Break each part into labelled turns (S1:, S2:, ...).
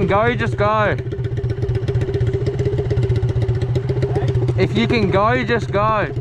S1: can go, just go. If you can go, just go.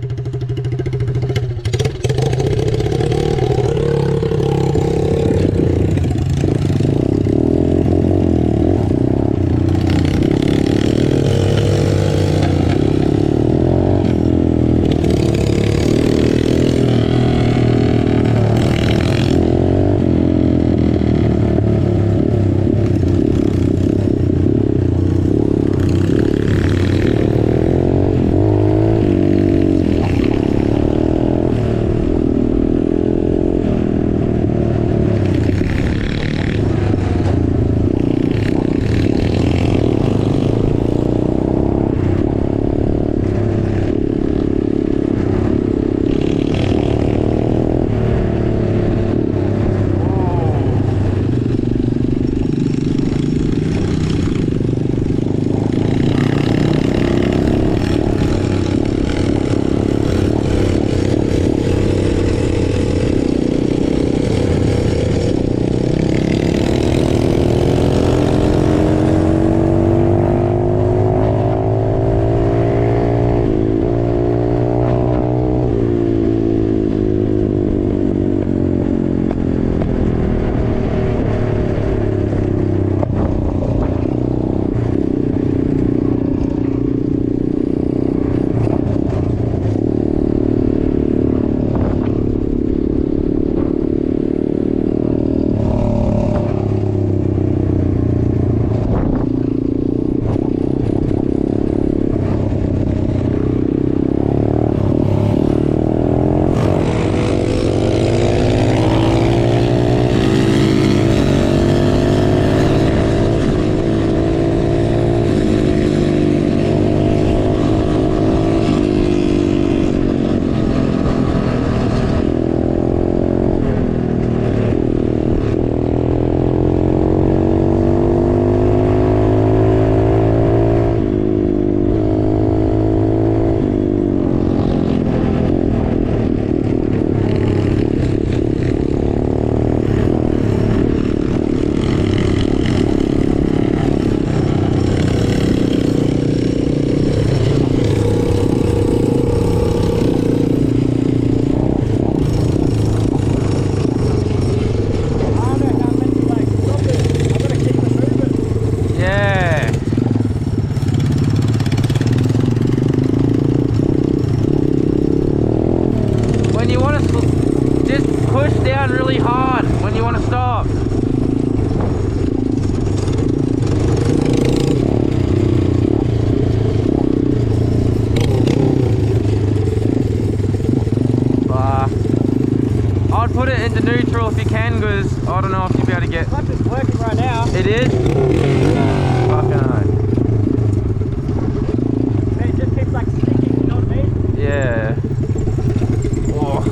S1: Really hard when you want to stop. I'd put it into neutral if you can, because I don't know if you'll be able to get.
S2: Clutch is working right now.
S1: It is? Fucking hell.
S2: It just keeps like sticking, you know what I mean?
S1: Yeah. Oh.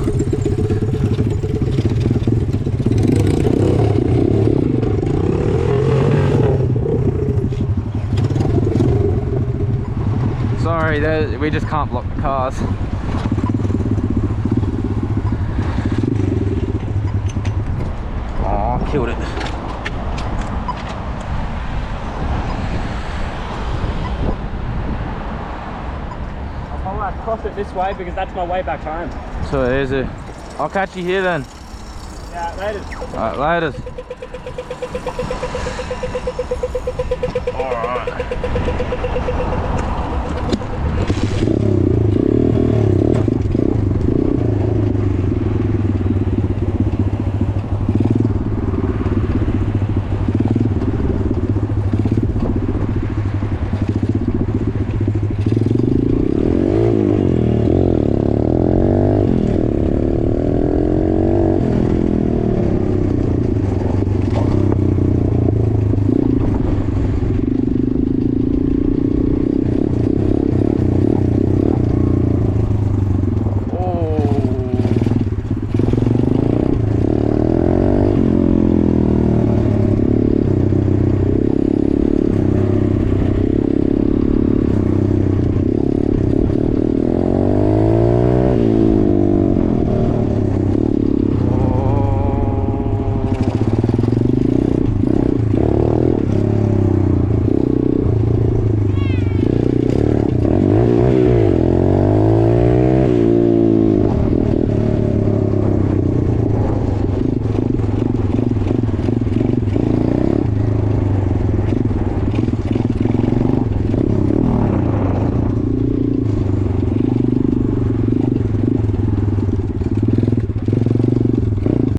S1: Sorry, we just can't block the cars. Oh, killed it.
S2: I want to cross it this way because that's my way back home.
S1: So easy. I'll catch you here then.
S2: Yeah, later.
S1: Alright, later. Alright.